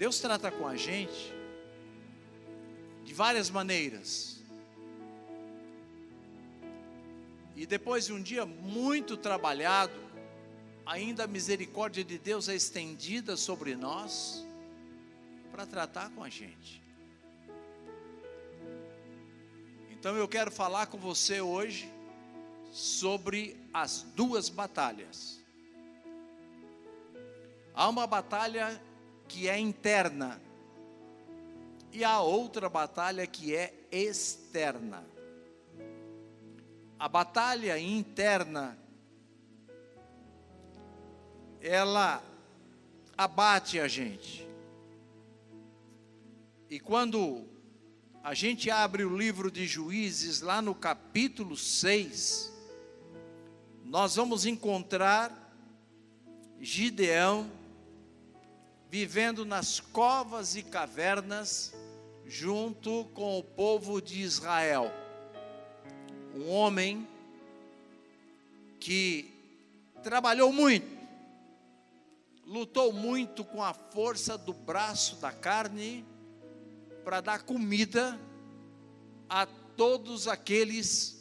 Deus trata com a gente de várias maneiras. E depois de um dia muito trabalhado, ainda a misericórdia de Deus é estendida sobre nós para tratar com a gente. Então eu quero falar com você hoje sobre as duas batalhas. Há uma batalha que é interna e há outra batalha que é externa. A batalha interna, ela abate a gente. E quando a gente abre o livro de Juízes, lá no capítulo 6, nós vamos encontrar Gideão vivendo nas covas e cavernas junto com o povo de Israel. Um homem que trabalhou muito, lutou muito com a força do braço da carne para dar comida a todos aqueles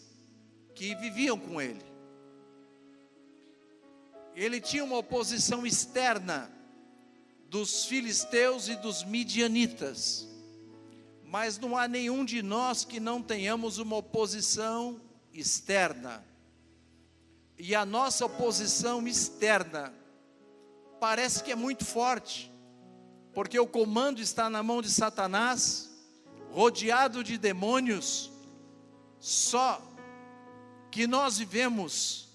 que viviam com ele. Ele tinha uma oposição externa dos filisteus e dos midianitas, mas não há nenhum de nós que não tenhamos uma oposição externa. E a nossa oposição externa parece que é muito forte, porque o comando está na mão de Satanás, rodeado de demônios. Só que nós vivemos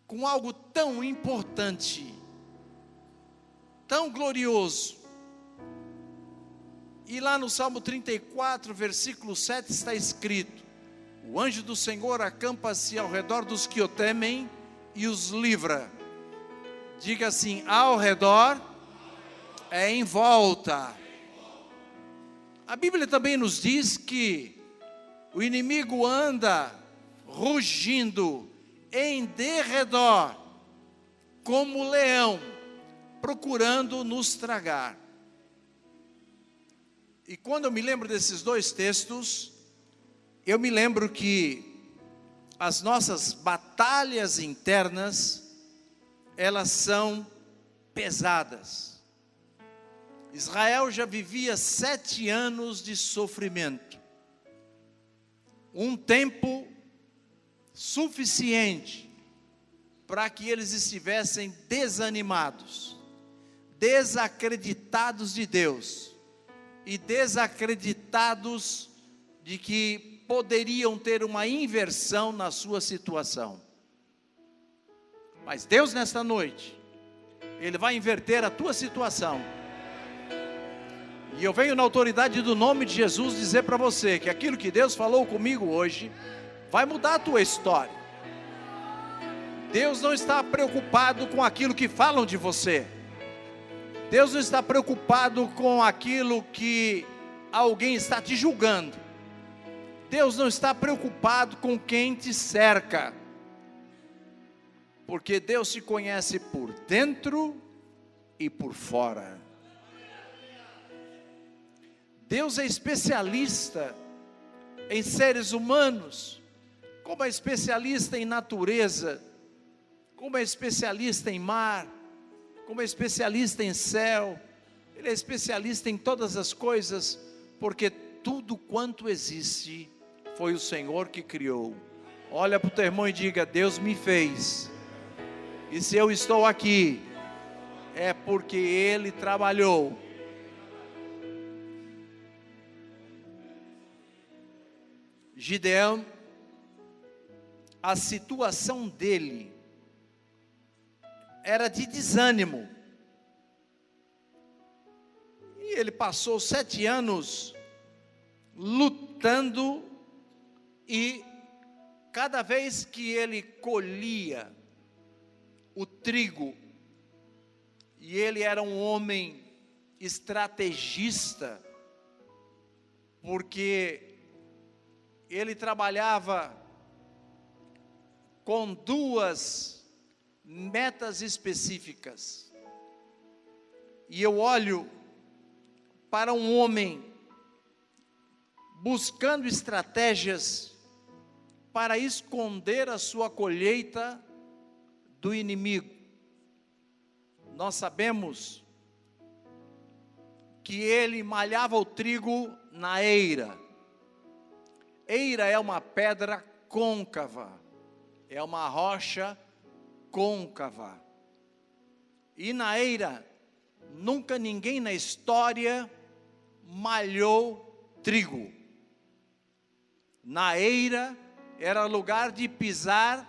com algo tão importante, tão glorioso. E lá no Salmo 34, versículo 7 está escrito: o anjo do Senhor acampa-se ao redor dos que o temem e os livra. Diga assim: ao redor é em volta. A Bíblia também nos diz que o inimigo anda rugindo em derredor, como leão, procurando nos tragar. E quando eu me lembro desses dois textos, eu me lembro que as nossas batalhas internas, elas são pesadas. Israel já vivia 7 anos de sofrimento, um tempo suficiente para que eles estivessem desanimados, desacreditados de Deus e desacreditados de que poderiam ter uma inversão na sua situação. Mas Deus, nesta noite, Ele vai inverter a tua situação. E eu venho na autoridade do nome de Jesus dizer para você que aquilo que Deus falou comigo hoje vai mudar a tua história. Deus não está preocupado com aquilo que falam de você. Deus não está preocupado com aquilo que alguém está te julgando. Deus não está preocupado com quem te cerca. Porque Deus te conhece por dentro e por fora. Deus é especialista em seres humanos, como é especialista em natureza, como é especialista em mar, como é especialista em céu. Ele é especialista em todas as coisas, porque tudo quanto existe foi o Senhor que criou. Olha para o teu irmão e diga: Deus me fez, e se eu estou aqui, é porque Ele trabalhou. Gideão, a situação dele era de desânimo, e ele passou 7 anos lutando, e cada vez que ele colhia o trigo, e ele era um homem estrategista, porque ele trabalhava com 2 metas específicas. E eu olho para um homem buscando estratégias para esconder a sua colheita do inimigo. Nós sabemos que ele malhava o trigo na eira. Eira é uma pedra côncava, é uma rocha côncava. E na eira, nunca ninguém na história malhou trigo. Na eira era lugar de pisar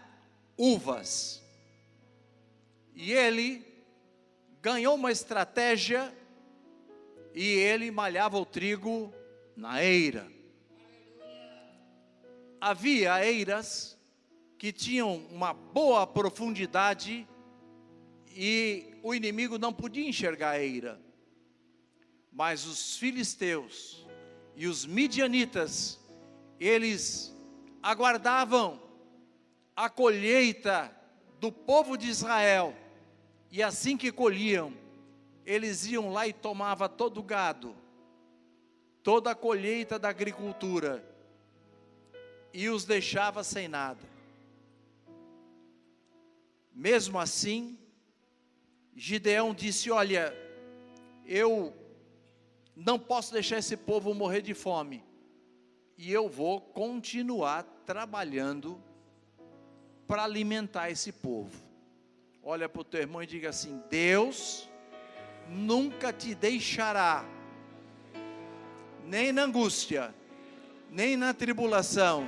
uvas. E ele ganhou uma estratégia e ele malhava o trigo na eira. Havia eiras que tinham uma boa profundidade e o inimigo não podia enxergar a eira. Mas os filisteus e os midianitas, eles aguardavam a colheita do povo de Israel. E assim que colhiam, eles iam lá e tomavam todo o gado, toda a colheita da agricultura, e os deixava sem nada. Mesmo assim, Gideão disse: olha, eu não posso deixar esse povo morrer de fome, e eu vou continuar trabalhando para alimentar esse povo. Olha para o teu irmão e diga assim: Deus nunca te deixará, nem na angústia, nem na tribulação,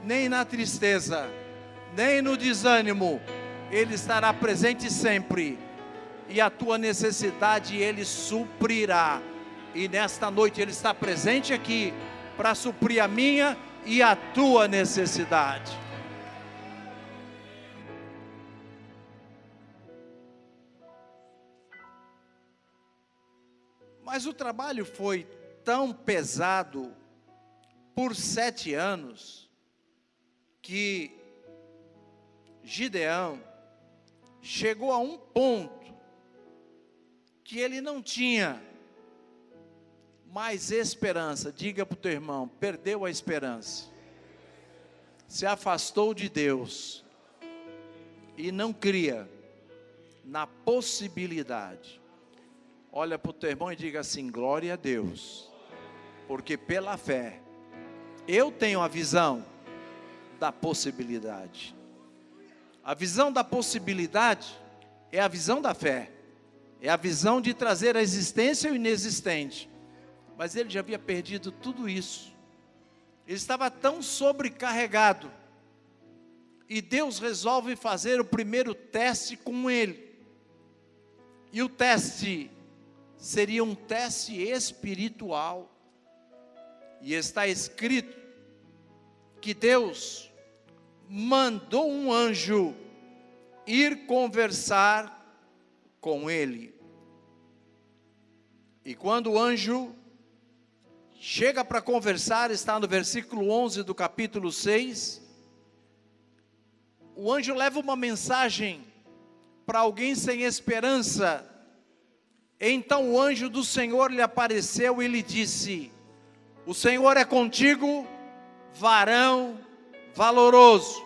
nem na tristeza, nem no desânimo. Ele estará presente sempre, e a tua necessidade Ele suprirá. E nesta noite Ele está presente aqui para suprir a minha e a tua necessidade. Mas o trabalho foi tão pesado por 7 anos que Gideão chegou a um ponto que ele não tinha mais esperança. Diga para o teu irmão: perdeu a esperança, se afastou de Deus e não cria na possibilidade. Olha para o teu irmão e diga assim: glória a Deus, porque pela fé eu tenho a visão da possibilidade. A visão da possibilidade é a visão da fé, é a visão de trazer à existência o inexistente. Mas ele já havia perdido tudo isso, ele estava tão sobrecarregado, e Deus resolve fazer o primeiro teste com ele. E o teste seria um teste espiritual, e está escrito que Deus mandou um anjo ir conversar com ele. E quando o anjo chega para conversar, está no versículo 11 do capítulo 6, o anjo leva uma mensagem para alguém sem esperança. Então o anjo do Senhor lhe apareceu e lhe disse: o Senhor é contigo, varão valoroso.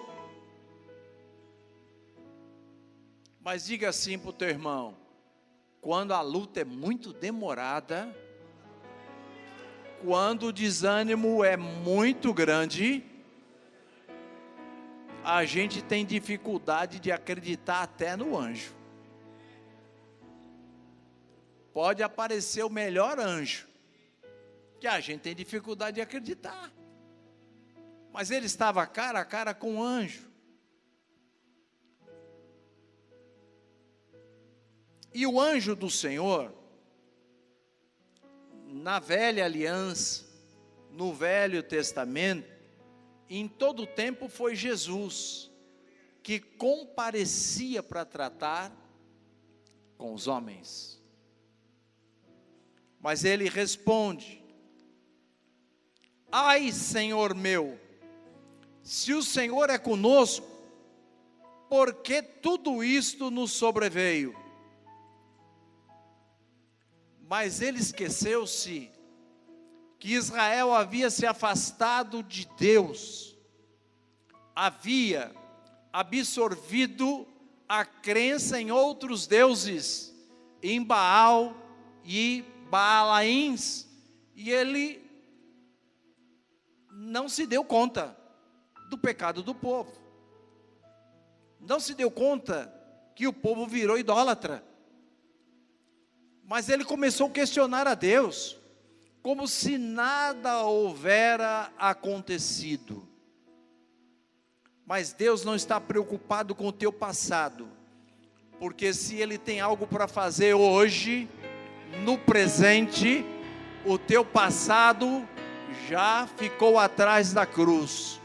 Mas diga assim para o teu irmão: quando a luta é muito demorada, quando o desânimo é muito grande, a gente tem dificuldade de acreditar até no anjo. Pode aparecer o melhor anjo, que a gente tem dificuldade de acreditar. Mas ele estava cara a cara com o anjo. E o anjo do Senhor, na velha aliança, no Velho Testamento, em todo o tempo foi Jesus que comparecia para tratar com os homens. Mas ele responde: ai, Senhor meu, se o Senhor é conosco, por que tudo isto nos sobreveio? Mas ele esqueceu-se que Israel havia se afastado de Deus, havia absorvido a crença em outros deuses, em Baal e Baalaíns, e ele não se deu conta do pecado do povo, não se deu conta que o povo virou idólatra, mas ele começou a questionar a Deus, como se nada houvera acontecido. Mas Deus não está preocupado com o teu passado, porque se Ele tem algo para fazer hoje, no presente, o teu passado já ficou atrás da cruz.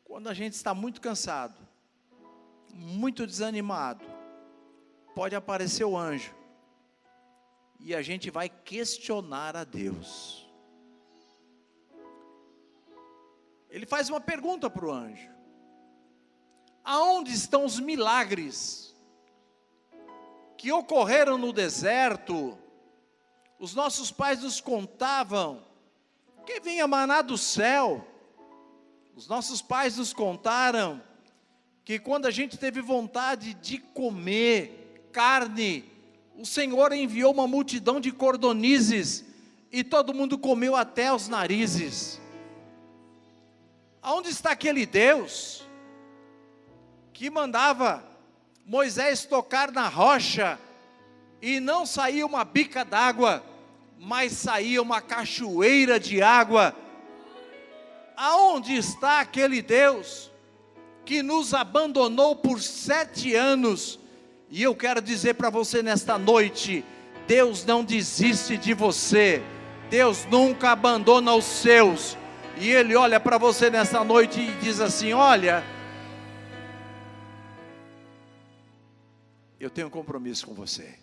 Quando a gente está muito cansado, muito desanimado, pode aparecer o anjo, e a gente vai questionar a Deus. Ele faz uma pergunta para o anjo: aonde estão os milagres que ocorreram no deserto? Os nossos pais nos contavam que vinha maná do céu. Os nossos pais nos contaram que quando a gente teve vontade de comer carne, o Senhor enviou uma multidão de cordonizes e todo mundo comeu até os narizes. Aonde está aquele Deus que mandava Moisés tocar na rocha e não saía uma bica d'água, mas saía uma cachoeira de água? Aonde está aquele Deus que nos abandonou por 7 anos? E eu quero dizer para você nesta noite: Deus não desiste de você, Deus nunca abandona os seus. E Ele olha para você nessa noite e diz assim: olha, eu tenho um compromisso com você.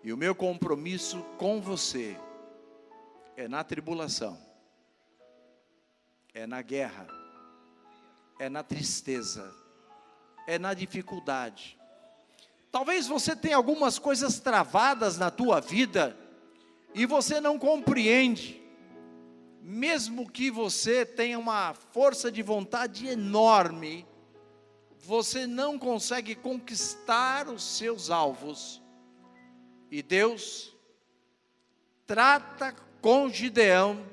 E o meu compromisso com você é na tribulação, é na guerra, é na tristeza, é na dificuldade. Talvez você tenha algumas coisas travadas na tua vida e você não compreende, mesmo que você tenha uma força de vontade enorme, você não consegue conquistar os seus alvos. E Deus trata com Gideão,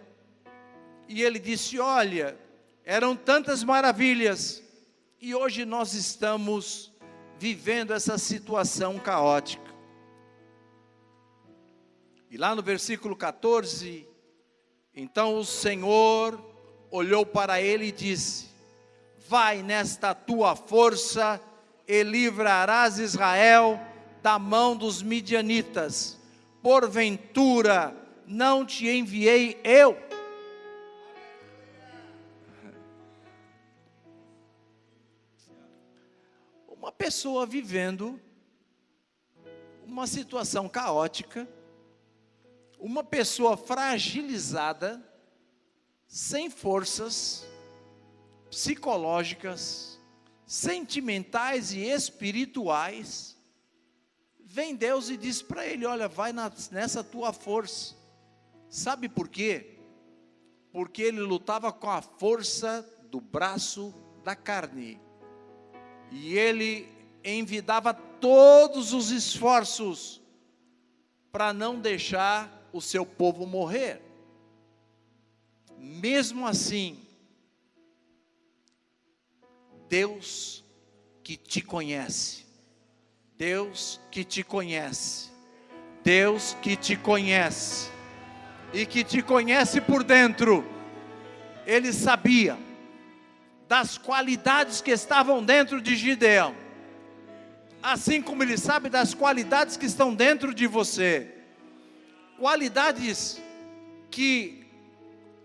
e ele disse: olha, eram tantas maravilhas, e hoje nós estamos vivendo essa situação caótica. E lá no versículo 14, então o Senhor olhou para ele e disse: vai nesta tua força e livrarás Israel da mão dos midianitas. Porventura não te enviei eu? Uma pessoa vivendo uma situação caótica, uma pessoa fragilizada, sem forças psicológicas, sentimentais e espirituais, vem Deus e diz para ele: olha, vai nessa tua força. Sabe por quê? Porque ele lutava com a força do braço da carne, e ele envidava todos os esforços para não deixar o seu povo morrer. Mesmo assim, Deus que te conhece, Deus que te conhece, Deus que te conhece, e que te conhece por dentro, Ele sabia das qualidades que estavam dentro de Gideão, assim como Ele sabe das qualidades que estão dentro de você, qualidades que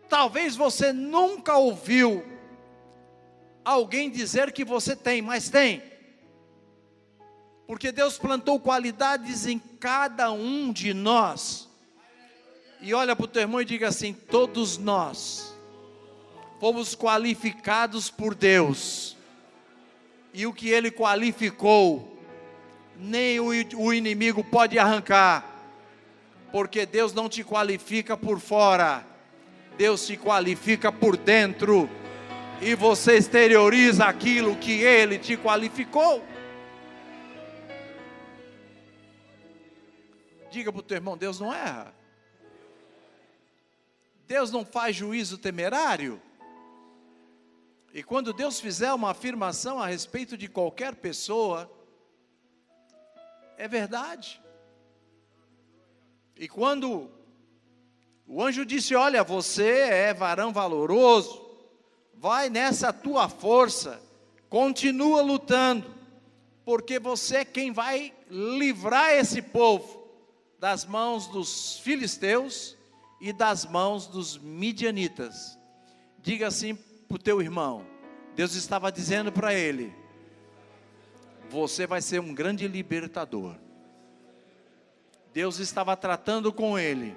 talvez você nunca ouviu alguém dizer que você tem, mas tem, porque Deus plantou qualidades em cada um de nós. E olha para o teu irmão e diga assim: todos nós fomos qualificados por Deus E o que Ele qualificou, nem o inimigo pode arrancar. Porque Deus não te qualifica por fora, Deus te qualifica por dentro. E você exterioriza aquilo que Ele te qualificou. Diga para o teu irmão, Deus não erra. Deus não faz juízo temerário. E quando Deus fizer uma afirmação a respeito de qualquer pessoa, é verdade. E quando o anjo disse, olha, você é varão valoroso, vai nessa tua força, continua lutando, porque você é quem vai livrar esse povo das mãos dos filisteus e das mãos dos midianitas. Diga assim para o teu irmão, Deus estava dizendo para ele, você vai ser um grande libertador. Deus estava tratando com ele,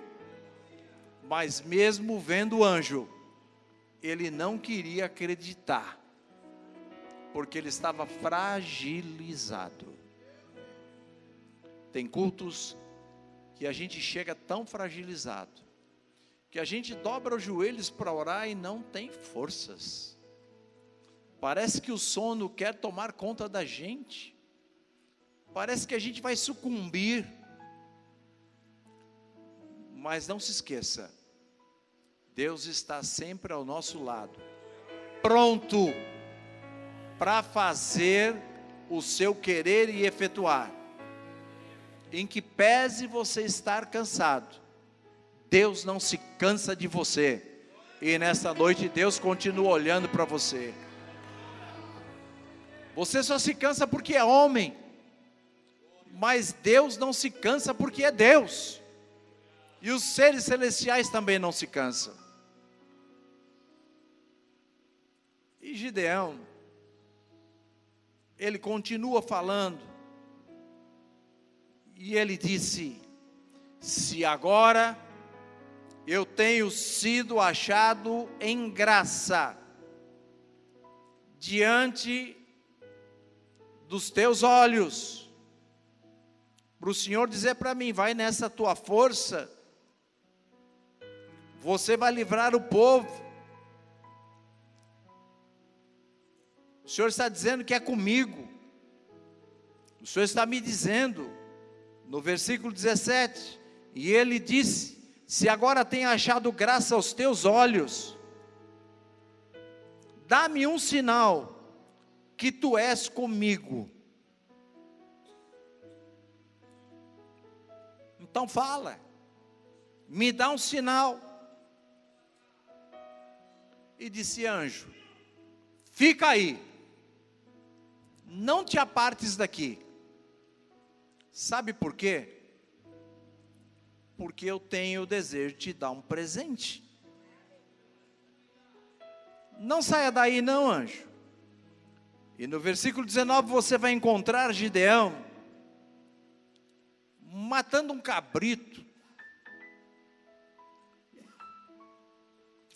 mas mesmo vendo o anjo, ele não queria acreditar, porque ele estava fragilizado. Tem cultos que a gente chega tão fragilizado, que a gente dobra os joelhos para orar e não tem forças. Parece que o sono quer tomar conta da gente. Parece que a gente vai sucumbir. Mas não se esqueça, Deus está sempre ao nosso lado, pronto para fazer o seu querer e efetuar. Em que pese você estar cansado, Deus não se cansa de você. E nessa noite Deus continua olhando para você. Você só se cansa porque é homem, mas Deus não se cansa porque é Deus. E os seres celestiais também não se cansam. E Gideão, ele continua falando. E ele disse, se agora eu tenho sido achado em graça diante dos teus olhos, para o Senhor dizer para mim, vai nessa tua força, você vai livrar o povo. O Senhor está dizendo que é comigo. O Senhor está me dizendo, no versículo 17, e ele disse, se agora tenho achado graça aos teus olhos, dá-me um sinal, que tu és comigo. Então fala, me dá um sinal. E disse anjo, fica aí, não te apartes daqui. Sabe por quê? Porque eu tenho o desejo de te dar um presente. Não saia daí não, anjo. E no versículo 19 você vai encontrar Gideão matando um cabrito.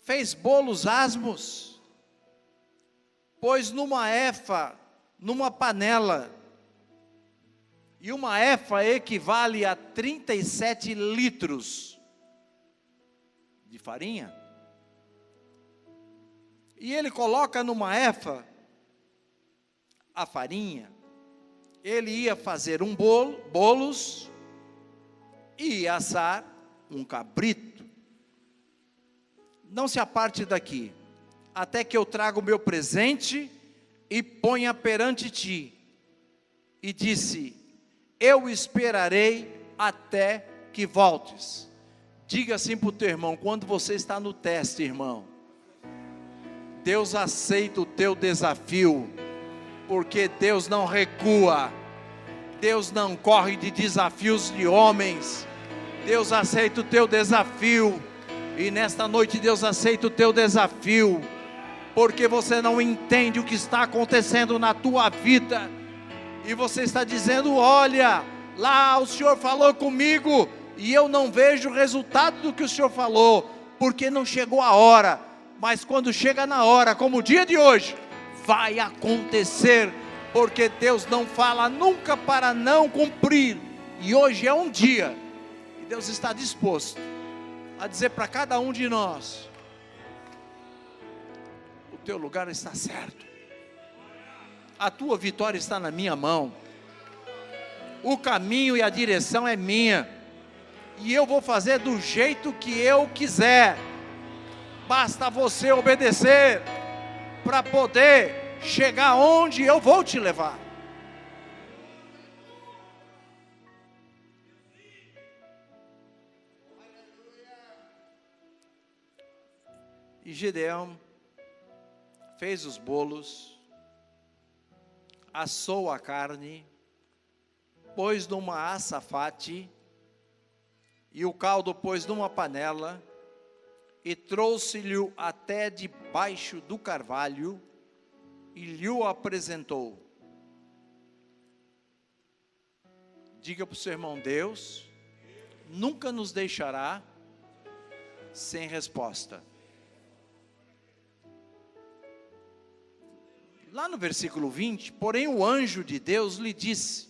Fez bolos asmos, pôs numa efa, numa panela, e uma efa equivale a 37 litros de farinha, e ele coloca numa efa a farinha, ele ia fazer bolos, e ia assar um cabrito. Não se aparte daqui, até que eu traga o meu presente e ponha perante ti. E disse, eu esperarei até que voltes. Diga assim para o teu irmão, quando você está no teste, irmão, Deus aceita o teu desafio, porque Deus não recua, Deus não corre de desafios de homens, Deus aceita o teu desafio. E nesta noite Deus aceita o teu desafio, porque você não entende o que está acontecendo na tua vida, e você está dizendo, olha, lá o Senhor falou comigo, e eu não vejo o resultado do que o Senhor falou, porque não chegou a hora. Mas quando chega na hora, como o dia de hoje, vai acontecer porque Deus não fala nunca para não cumprir, e hoje é um dia, e Deus está disposto a dizer para cada um de nós: o teu lugar está certo, a tua vitória está na minha mão, o caminho e a direção é minha, e eu vou fazer do jeito que eu quiser, basta você obedecer, para poder chegar onde eu vou te levar. E Gideão fez os bolos, assou a carne, pôs numa açafate, e o caldo pôs numa panela, e trouxe-lhe até debaixo do carvalho, e lhe o apresentou. Diga para o seu irmão: Deus nunca nos deixará sem resposta. Lá no versículo 20, porém o anjo de Deus lhe disse: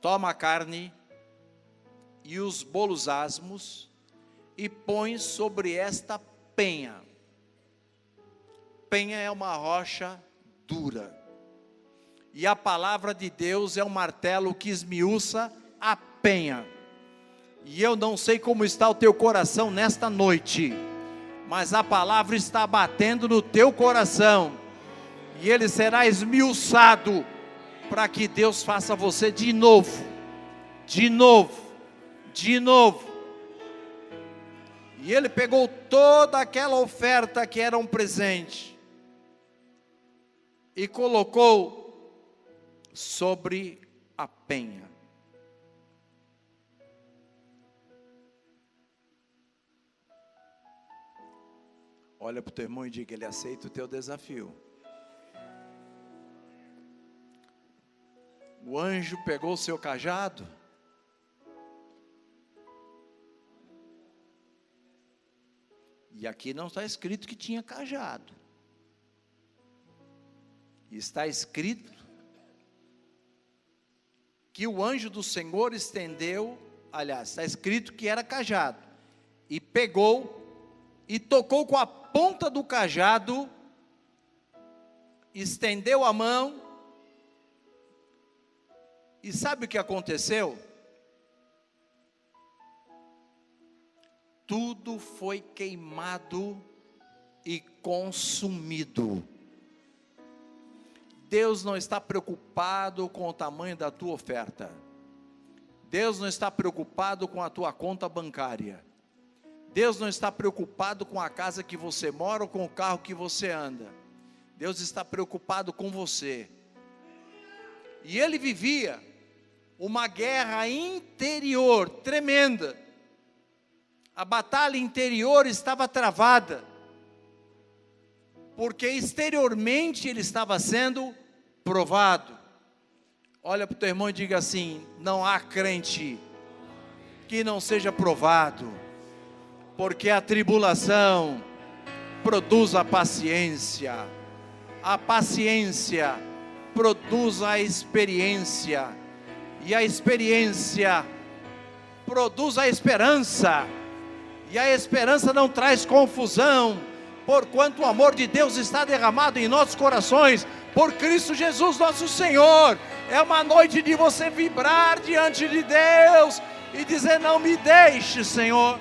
toma a carne e os bolos asmos, e põe sobre esta penha. Penha é uma rocha dura, e a palavra de Deus é um martelo que esmiuça a penha. E eu não sei como está o teu coração nesta noite, mas a palavra está batendo no teu coração, e ele será esmiuçado, para que Deus faça você de novo, de novo, de novo. E ele pegou toda aquela oferta que era um presente, e colocou sobre a penha. Olha para o teu irmão e diga: ele aceita o teu desafio. O anjo pegou o seu cajado, e aqui não está escrito que tinha cajado, está escrito que o anjo do Senhor estendeu, aliás, está escrito que era cajado, e pegou e tocou com a ponta do cajado, estendeu a mão, e sabe o que aconteceu? Tudo foi queimado e consumido. Deus não está preocupado com o tamanho da tua oferta. Deus não está preocupado com a tua conta bancária. Deus não está preocupado com a casa que você mora ou com o carro que você anda. Deus está preocupado com você. E ele vivia uma guerra interior tremenda. A batalha interior estava travada, porque exteriormente ele estava sendo provado. Olha para o teu irmão e diga assim: não há crente que não seja provado, porque a tribulação produz a paciência produz a experiência, e a experiência produz a esperança, e a esperança não traz confusão, porquanto o amor de Deus está derramado em nossos corações, por Cristo Jesus nosso Senhor. É uma noite de você vibrar diante de Deus, e dizer: não me deixe, Senhor.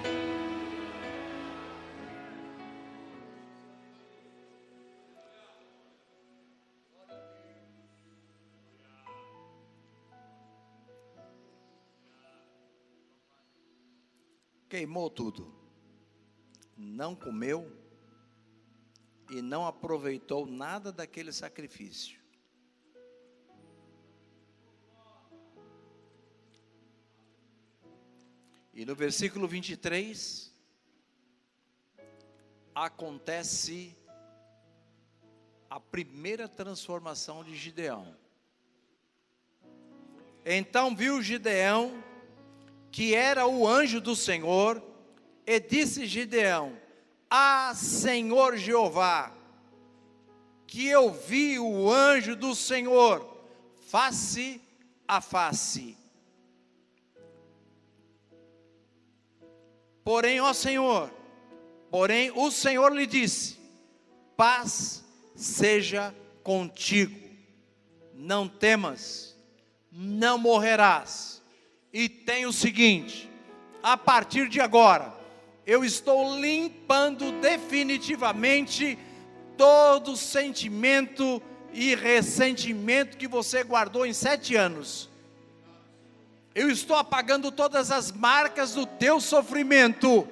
Queimou tudo, não comeu e não aproveitou nada daquele sacrifício. E no versículo 23, acontece a primeira transformação de Gideão. Então viu Gideão que era o anjo do Senhor, e disse Gideão: ah, Senhor Jeová, que eu vi o anjo do Senhor face a face. Porém, ó Senhor, o Senhor lhe disse: paz seja contigo, não temas, não morrerás. E tem o seguinte: a partir de agora, eu estou limpando definitivamente todo sentimento e ressentimento que você guardou em 7 anos. Eu estou apagando todas as marcas do teu sofrimento,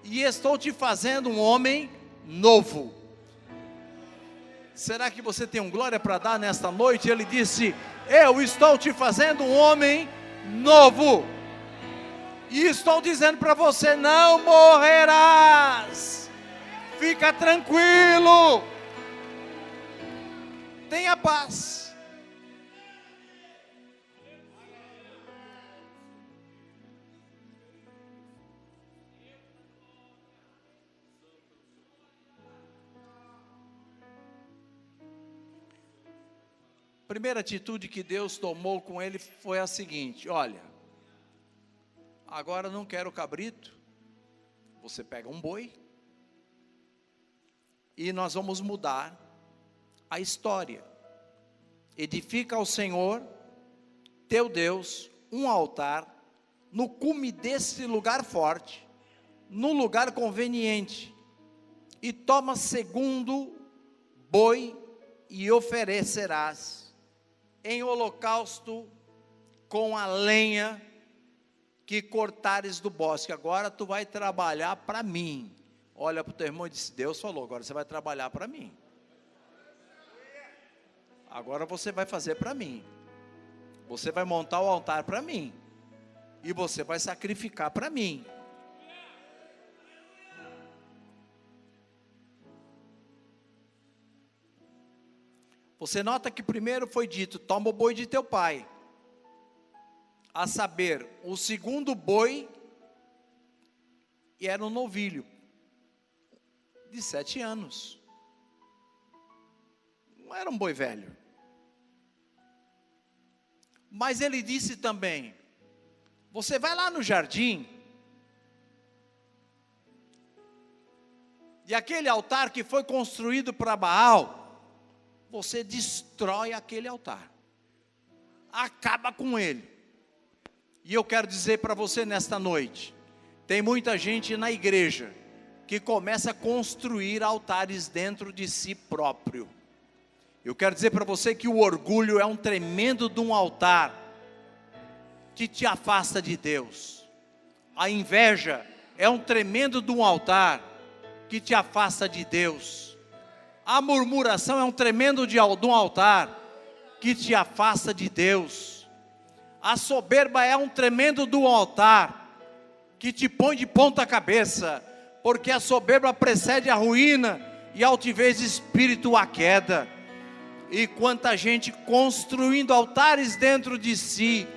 e estou te fazendo um homem novo. Será que você tem um glória para dar nesta noite? Ele disse: eu estou te fazendo um homem novo, e estou dizendo para você: não morrerás. Fica tranquilo, tenha paz. A primeira atitude que Deus tomou com ele foi a seguinte: olha, agora não quero cabrito, você pega um boi, e nós vamos mudar a história. Edifica ao Senhor, teu Deus, um altar, no cume desse lugar forte, no lugar conveniente, e toma segundo boi, e oferecerás em holocausto com a lenha que cortares do bosque. Agora tu vai trabalhar para mim. Olha para o teu irmão e diz: Deus falou, agora você vai trabalhar para mim. Agora você vai fazer para mim. Você vai montar o altar para mim. E você vai sacrificar para mim. Você nota que primeiro foi dito: toma o boi de teu pai. A saber, o segundo boi era um novilho de 7 anos. Não era um boi velho. Mas ele disse também: você vai lá no jardim, e aquele altar que foi construído para Baal, você destrói aquele altar, acaba com ele. E eu quero dizer para você nesta noite: tem muita gente na igreja que começa a construir altares dentro de si próprio. Eu quero dizer para você que o orgulho é um tremendo de um altar que te afasta de Deus. A inveja é um tremendo de um altar que te afasta de Deus. A murmuração é um tremendo de um altar que te afasta de Deus. A soberba é um tremendo de um altar que te põe de ponta cabeça, porque a soberba precede a ruína e a altivez de espírito a queda. E quanta gente construindo altares dentro de si,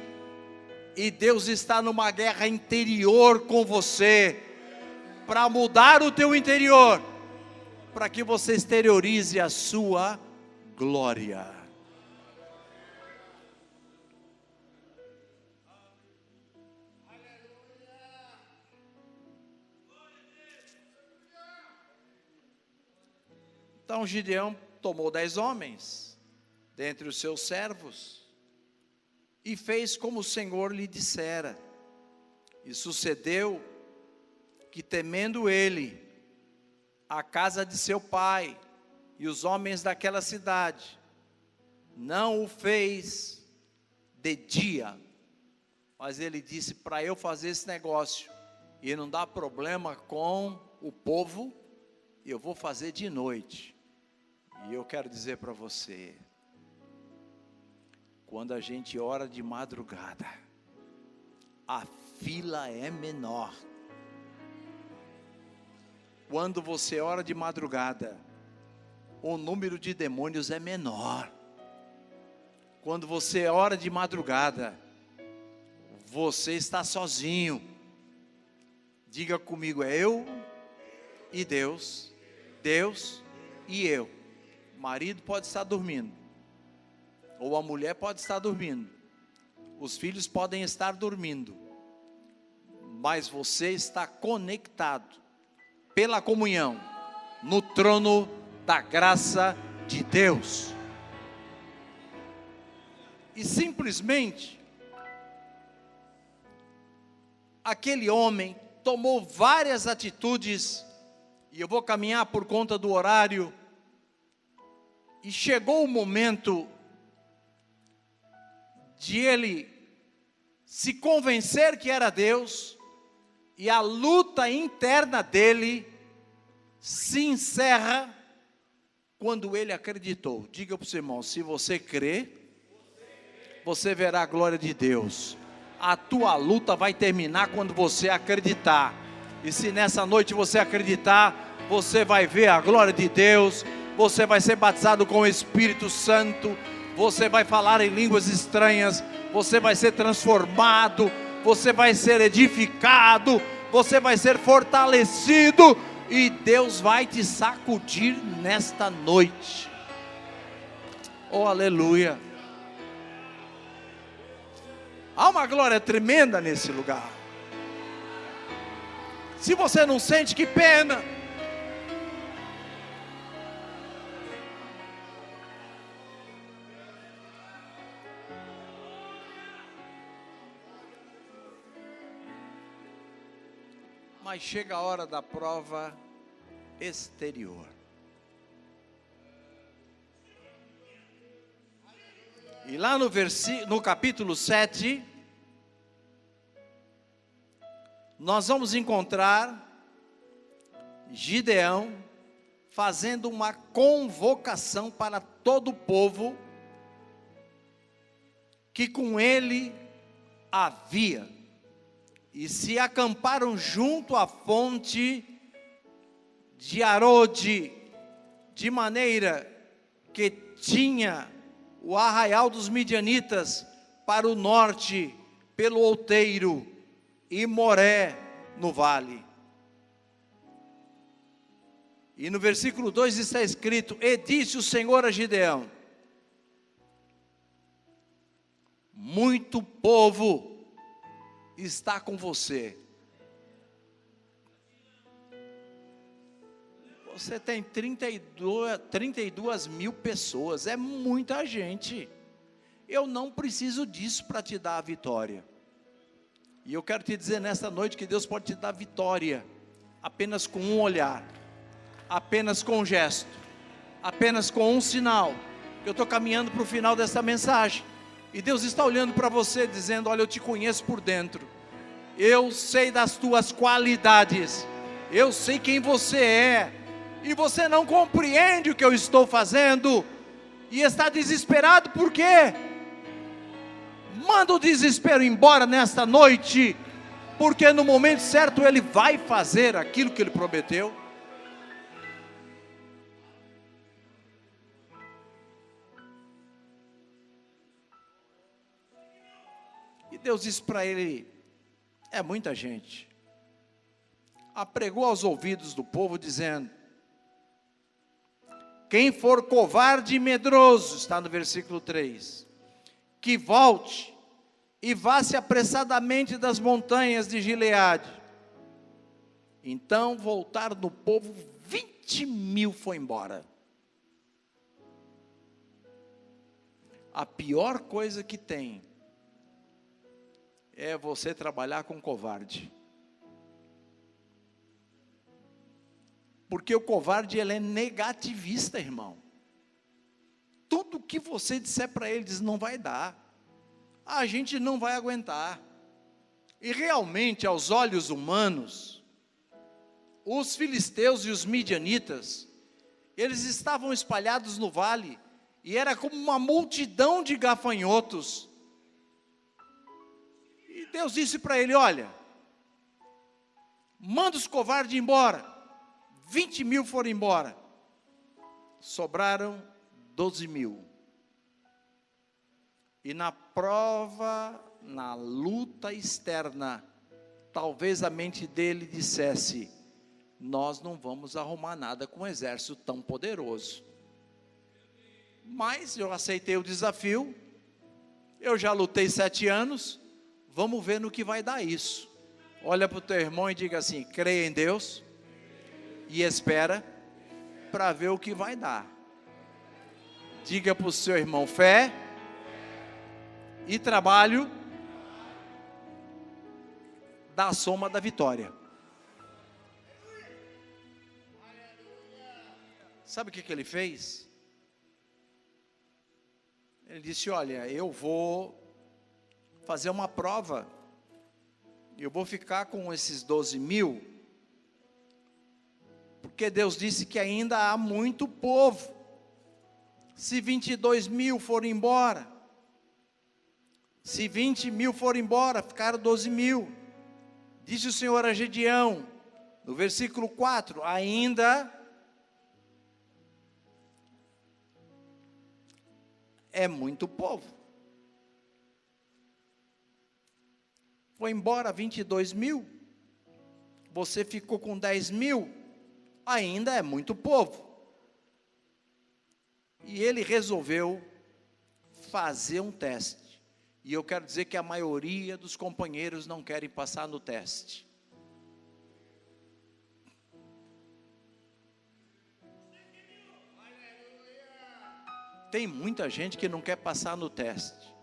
e Deus está numa guerra interior com você, para mudar o teu interior, para que você exteriorize a sua glória. Então Gideão tomou 10 homens, dentre os seus servos, e fez como o Senhor lhe dissera. E sucedeu que, temendo ele a casa de seu pai e os homens daquela cidade, não o fez de dia, mas ele disse: para eu fazer esse negócio e não dar problema com o povo, eu vou fazer de noite. E eu quero dizer para você, quando a gente ora de madrugada, a fila é menor. Quando você ora de madrugada, o número de demônios é menor. Quando você ora de madrugada, você está sozinho. Diga comigo: é eu e Deus, Deus e eu. O marido pode estar dormindo, ou a mulher pode estar dormindo, os filhos podem estar dormindo, mas você está conectado pela comunhão no trono da graça de Deus. E simplesmente aquele homem tomou várias atitudes, e eu vou caminhar por conta do horário, e chegou o momento de ele se convencer que era Deus, e a luta interna dele se encerra quando ele acreditou. Diga para o seu irmão: se você crê, você verá a glória de Deus. A tua luta vai terminar quando você acreditar. E se nessa noite você acreditar, você vai ver a glória de Deus. Você vai ser batizado com o Espírito Santo. Você vai falar em línguas estranhas. Você vai ser transformado. Você vai ser edificado. Você vai ser fortalecido. E Deus vai te sacudir nesta noite. Oh, aleluia. Há uma glória tremenda nesse lugar. Se você não sente, que pena. Mas chega a hora da prova exterior. E lá no capítulo 7, nós vamos encontrar Gideão fazendo uma convocação para todo o povo que com ele havia, e se acamparam junto à fonte de Arode, de maneira que tinha o arraial dos midianitas para o norte, pelo outeiro, e Moré no vale. E no versículo 2 está escrito: e disse o Senhor a Gideão: muito povo está com você. Você tem 32 mil pessoas, é muita gente. Eu não preciso disso para te dar a vitória. E eu quero te dizer nesta noite que Deus pode te dar vitória, apenas com um olhar, apenas com um gesto, apenas com um sinal. Eu estou caminhando para o final dessa mensagem, e Deus está olhando para você dizendo: olha, eu te conheço por dentro, eu sei das tuas qualidades, eu sei quem você é, e você não compreende o que eu estou fazendo, e está desesperado. Por quê? Manda o desespero embora nesta noite, porque no momento certo Ele vai fazer aquilo que Ele prometeu. E Deus disse para ele: é muita gente. Apregou aos ouvidos do povo, dizendo: quem for covarde e medroso, está no versículo 3, que volte e vá-se apressadamente das montanhas de Gileade. Então voltaram no povo 20 mil, foi embora. A pior coisa que tem é você trabalhar com covarde. Porque o covarde, ele é negativista, irmão. Tudo que você disser para ele, diz: não vai dar, a gente não vai aguentar. E realmente, aos olhos humanos, os filisteus e os midianitas, eles estavam espalhados no vale, e era como uma multidão de gafanhotos. E Deus disse para ele: olha, manda os covardes embora. 20 mil foram embora, sobraram 12 mil. E na prova, na luta externa, talvez a mente dele dissesse: nós não vamos arrumar nada com um exército tão poderoso. Mas eu aceitei o desafio, eu já lutei 7 anos, vamos ver no que vai dar isso. Olha para o teu irmão e diga assim: creia em Deus e espera para ver o que vai dar. Diga para o seu irmão: fé e trabalho dá a soma da vitória. Sabe o que ele fez? Ele disse: olha, eu vou fazer uma prova, eu vou ficar com esses 12 mil, porque Deus disse que ainda há muito povo. Se 22 mil forem embora, se 20 mil forem embora, ficaram 12 mil. Disse o Senhor a Gedeão, no versículo 4, ainda é muito povo. Foi embora 22 mil, você ficou com 10 mil, ainda é muito povo. E ele resolveu fazer um teste. E eu quero dizer que a maioria dos companheiros não querem passar no teste. Tem muita gente que não quer passar no teste,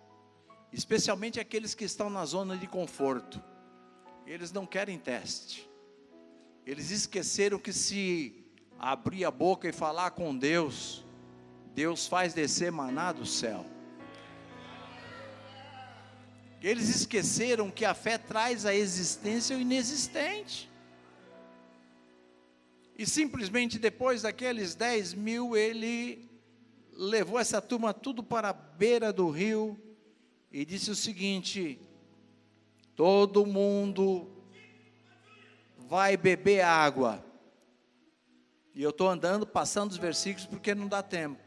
especialmente aqueles que estão na zona de conforto. Eles não querem teste. Eles esqueceram que se abrir a boca e falar com Deus, Deus faz descer maná do céu. Eles esqueceram que a fé traz à existência o inexistente. E simplesmente depois daqueles 10 mil, ele levou essa turma tudo para a beira do rio e disse o seguinte: todo mundo vai beber água. E eu estou andando, passando os versículos porque não dá tempo.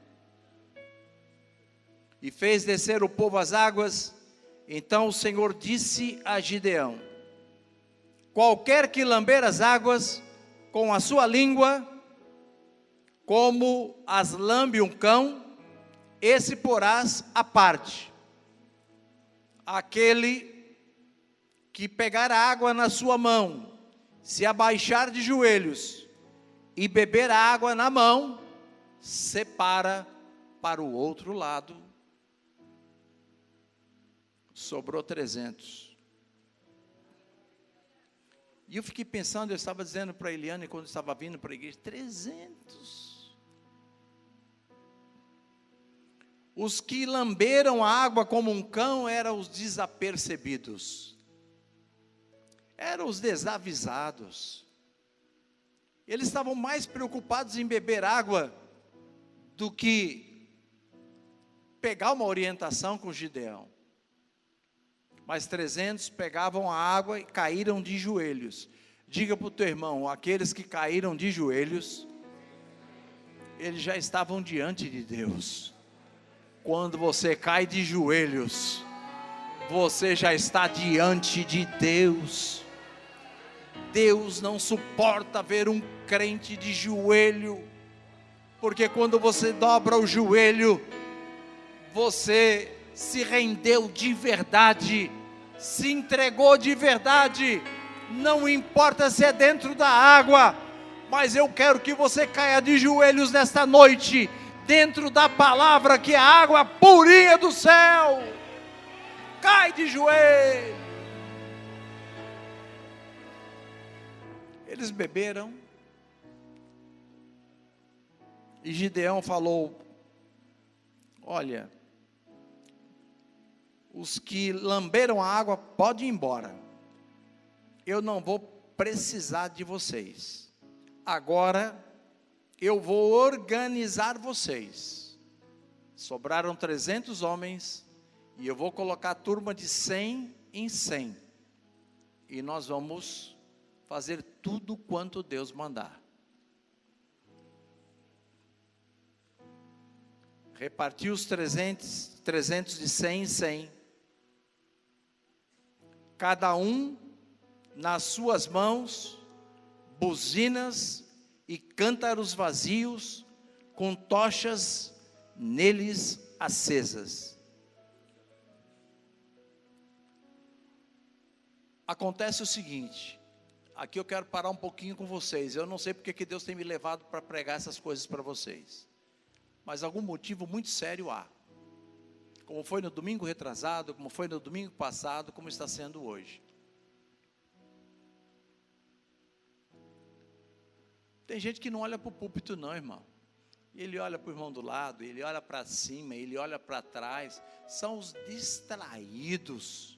E fez descer o povo às águas. Então o Senhor disse a Gideão: qualquer que lamber as águas com a sua língua, como as lambe um cão, esse porás à parte. Aquele que pegar a água na sua mão, se abaixar de joelhos e beber a água na mão, separa para o outro lado. Sobrou 300. E eu fiquei pensando, eu estava dizendo para a Eliane, quando eu estava vindo para a igreja, 300. Os que lamberam a água como um cão eram os desapercebidos, eram os desavisados. Eles estavam mais preocupados em beber água do que pegar uma orientação com Gideão. Mas 300 pegavam a água e caíram de joelhos. Diga para o teu irmão: aqueles que caíram de joelhos, eles já estavam diante de Deus. Quando você cai de joelhos, você já está diante de Deus. Deus não suporta ver um crente de joelho, porque quando você dobra o joelho, você se rendeu de verdade, se entregou de verdade. Não importa se é dentro da água, mas eu quero que você caia de joelhos nesta noite, dentro da palavra que é a água purinha do céu. Cai de joelho. Eles beberam, e Gideão falou: olha, os que lamberam a água podem ir embora, eu não vou precisar de vocês. Agora eu vou organizar vocês. Sobraram 300 homens, e eu vou colocar a turma de 100 em 100, e nós vamos fazer tudo quanto Deus mandar. Repartiu os 300 de 100 em 100, cada um nas suas mãos, buzinas e cântaros vazios, com tochas neles acesas. Acontece o seguinte, aqui eu quero parar um pouquinho com vocês. Eu não sei porque que Deus tem me levado para pregar essas coisas para vocês, mas algum motivo muito sério há. Como foi no domingo retrasado, como foi no domingo passado, como está sendo hoje. Tem gente que não olha para o púlpito não, irmão. Ele olha para o irmão do lado, ele olha para cima, ele olha para trás. São os distraídos.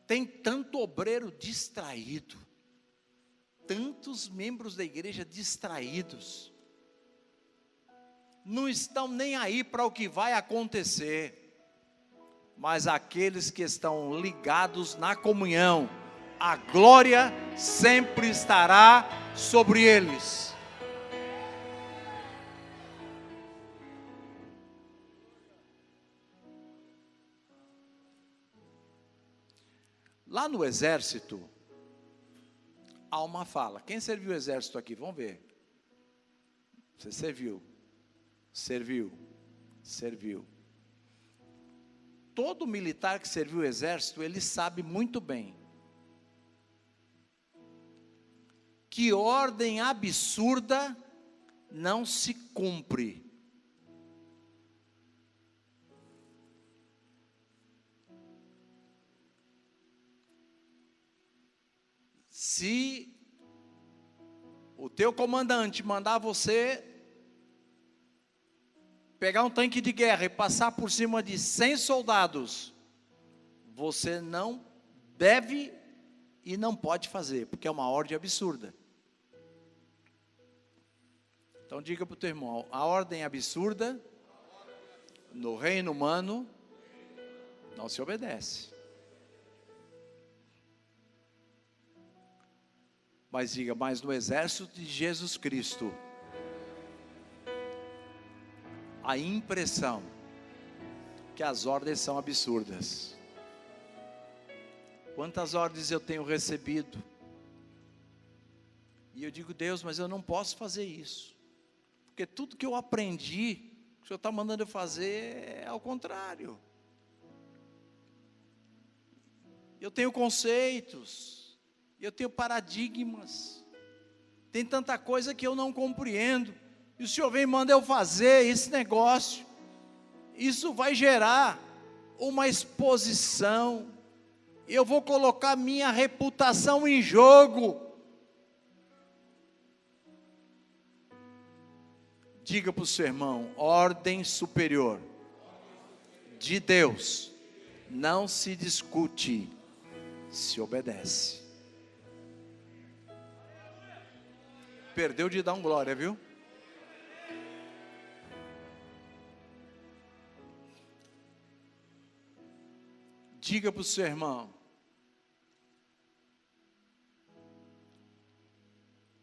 Tem tanto obreiro distraído, tantos membros da igreja distraídos, não estão nem aí para o que vai acontecer, mas aqueles que estão ligados na comunhão, a glória sempre estará sobre eles. Lá no exército, há uma fala. Quem serviu o exército aqui? Vamos ver. Você serviu. Todo militar que serviu o exército, ele sabe muito bem que ordem absurda não se cumpre. Se o teu comandante mandar você pegar um tanque de guerra e passar por cima de 100 soldados, você não deve e não pode fazer, porque é uma ordem absurda. Então diga para o teu irmão, a ordem absurda no reino humano não se obedece. Mas diga, mas no exército de Jesus Cristo, a impressão que as ordens são absurdas. Quantas ordens eu tenho recebido? E eu digo, Deus, mas eu não posso fazer isso. Porque tudo que eu aprendi, que o Senhor está mandando eu fazer, é ao contrário. Eu tenho conceitos. Eu tenho paradigmas, tem tanta coisa que eu não compreendo, e o Senhor vem e manda eu fazer esse negócio, isso vai gerar uma exposição, eu vou colocar minha reputação em jogo. Diga para o seu irmão, ordem superior de Deus, não se discute, se obedece. Perdeu de dar um glória, viu? Diga para o seu irmão,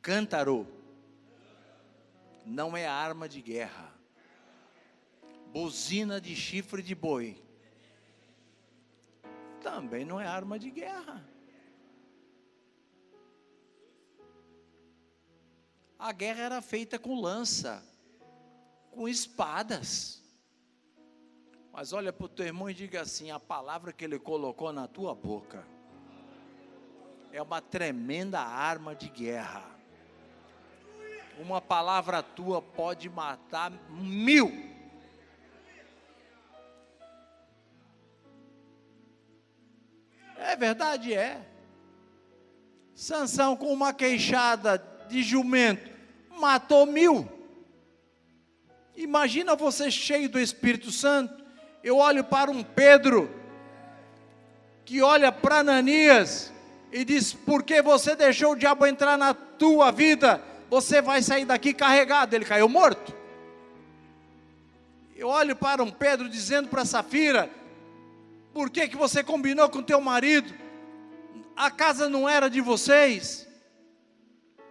cântaro não é arma de guerra, buzina de chifre de boi também não é arma de guerra. A guerra era feita com lança, com espadas. Mas olha para o teu irmão e diga assim, a palavra que ele colocou na tua boca é uma tremenda arma de guerra. Uma palavra tua pode matar 1000. É verdade, é. Sansão com uma queixada de jumento matou 1000. Imagina você cheio do Espírito Santo. Eu olho para um Pedro que olha para Ananias e diz, porque você deixou o diabo entrar na tua vida, você vai sair daqui carregado. Ele caiu morto. Eu olho para um Pedro dizendo para Safira, por que você combinou com teu marido? A casa não era de vocês,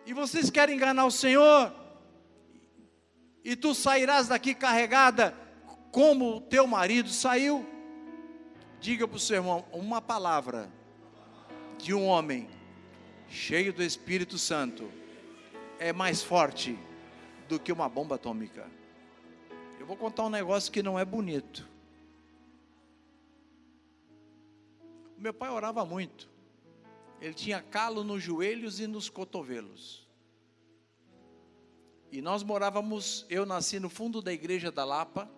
e vocês querem enganar o Senhor, e tu sairás daqui carregada, como o teu marido saiu. Diga para o seu irmão, uma palavra de um homem cheio do Espírito Santo é mais forte do que uma bomba atômica. Eu vou contar um negócio que não é bonito. O meu pai orava muito. Ele tinha calo nos joelhos e nos cotovelos. E nós morávamos, eu nasci no fundo da igreja da Lapa,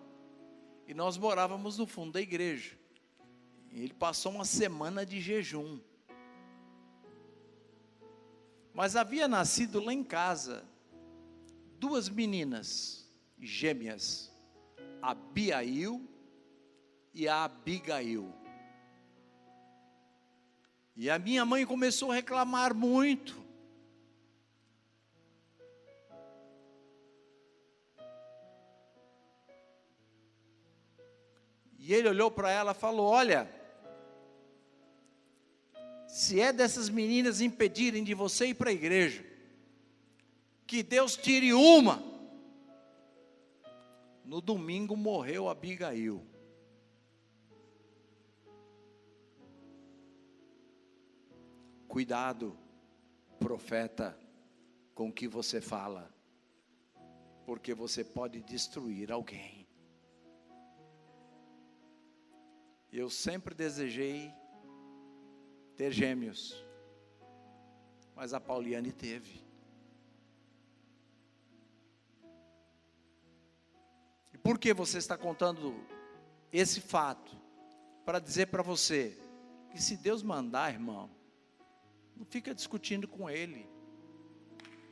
e nós morávamos no fundo da igreja. E ele passou uma semana de jejum. Mas havia nascido lá em casa 2 meninas gêmeas, a Abiail e a Abigail. E a minha mãe começou a reclamar muito. E ele olhou para ela e falou: olha, se é dessas meninas impedirem de você ir para a igreja, que Deus tire uma. No domingo morreu a Abigail. Cuidado, profeta, com o que você fala, porque você pode destruir alguém. Eu sempre desejei ter gêmeos, mas a Pauliane teve. E por que você está contando esse fato? Para dizer para você que se Deus mandar, irmão, não fica discutindo com Ele,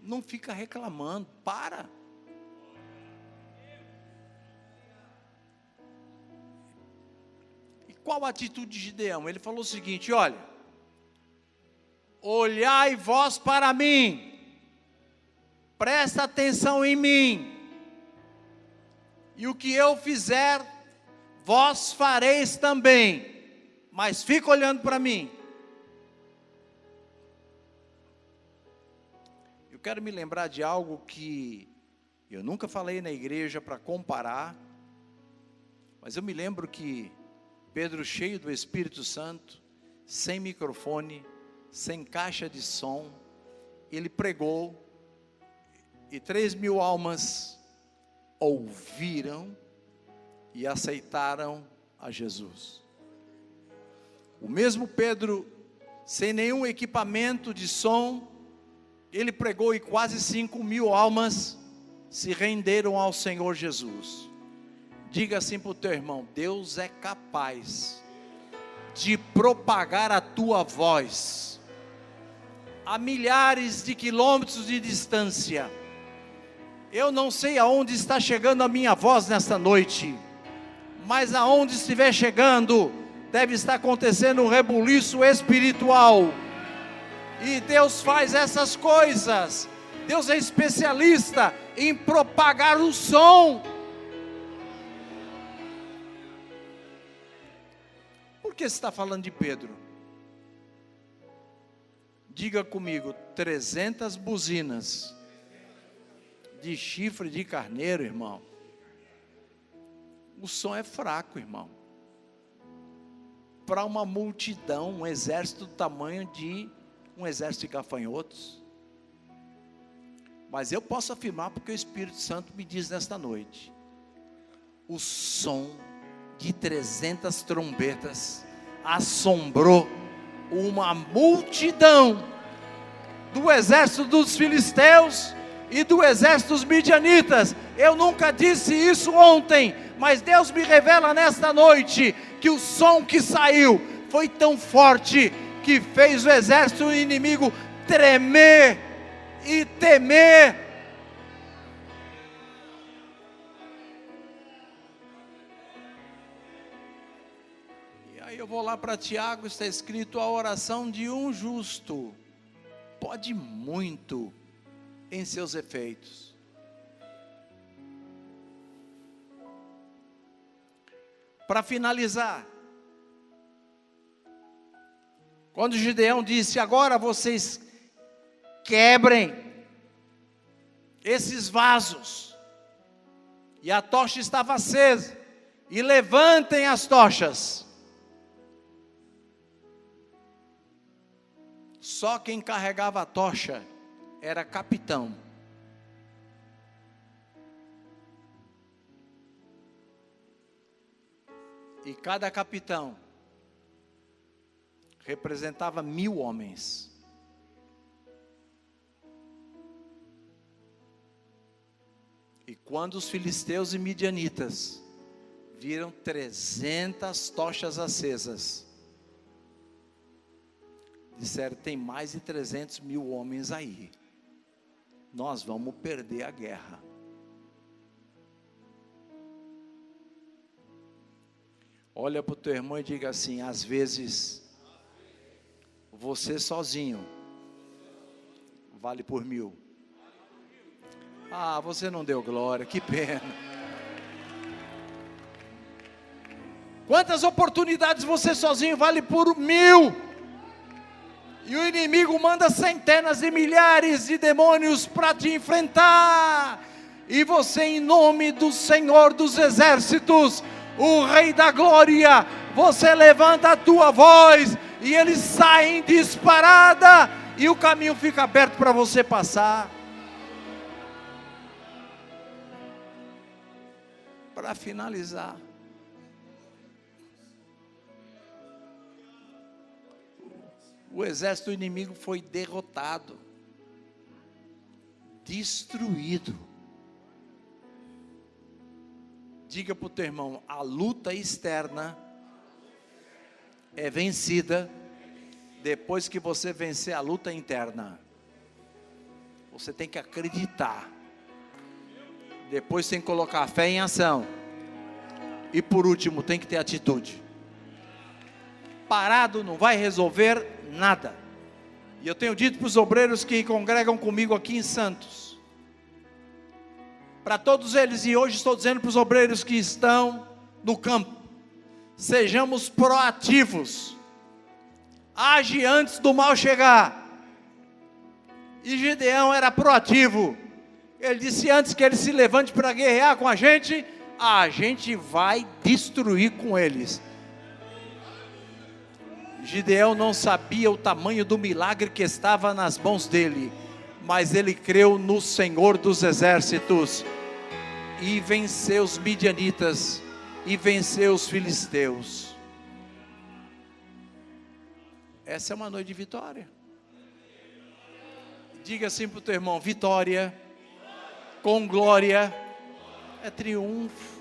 não fica reclamando, para. E qual a atitude de Gideão? Ele falou o seguinte: olha, olhai vós para mim, presta atenção em mim, e o que eu fizer, vós fareis também, mas fica olhando para mim. Eu quero me lembrar de algo que eu nunca falei na igreja para comparar, mas eu me lembro que Pedro, cheio do Espírito Santo, sem microfone, sem caixa de som, ele pregou, e 3.000 almas ouviram e aceitaram a Jesus. O mesmo Pedro, sem nenhum equipamento de som, ele pregou e quase 5.000 almas se renderam ao Senhor Jesus. Diga assim para o teu irmão: Deus é capaz de propagar a tua voz a milhares de quilômetros de distância. Eu não sei aonde está chegando a minha voz nesta noite, mas aonde estiver chegando, deve estar acontecendo um rebuliço espiritual. E Deus faz essas coisas. Deus é especialista em propagar o som. Por que você está falando de Pedro? Diga comigo: 300 buzinas de chifre de carneiro, irmão. O som é fraco, irmão. Para uma multidão, um exército do tamanho de um exército de gafanhotos. Mas eu posso afirmar, porque o Espírito Santo me diz nesta noite: o som de 300 trombetas assombrou uma multidão do exército dos filisteus e do exército dos midianitas. Eu nunca disse isso ontem, mas Deus me revela nesta noite que o som que saiu foi tão forte que fez o exército inimigo tremer e temer. E aí eu vou lá para Tiago, está escrito: a oração de um justo pode muito em seus efeitos. Para finalizar, quando Gideão disse: agora vocês quebrem esses vasos, e a tocha estava acesa, e levantem as tochas. Só quem carregava a tocha era capitão. E cada capitão representava 1000 homens. E quando os filisteus e midianitas viram 300 tochas acesas, disseram: tem mais de 300.000 homens aí, nós vamos perder a guerra. Olha para o teu irmão e diga assim: às vezes, você sozinho vale por 1000. Ah, você não deu glória, que pena. Quantas oportunidades você sozinho vale por 1000? E o inimigo manda centenas de milhares de demônios para te enfrentar. E você, em nome do Senhor dos Exércitos, o Rei da Glória, você levanta a tua voz e eles saem disparada e o caminho fica aberto para você passar. Para finalizar, o exército inimigo foi derrotado, destruído. Diga para o teu irmão: a luta externa é vencida depois que você vencer a luta interna. Você tem que acreditar. Depois tem que colocar a fé em ação. E por último, tem que ter atitude. Parado não vai resolver nada. E eu tenho dito para os obreiros que congregam comigo aqui em Santos, para todos eles, e hoje estou dizendo para os obreiros que estão no campo: sejamos proativos. Age antes do mal chegar. E Gideão era proativo. Ele disse: antes que ele se levante para guerrear com a gente vai destruir com eles. Gideão não sabia o tamanho do milagre que estava nas mãos dele, mas ele creu no Senhor dos Exércitos, e venceu os midianitas, e venceu os filisteus. Essa é uma noite de vitória. Diga assim para o teu irmão: vitória com glória é triunfo.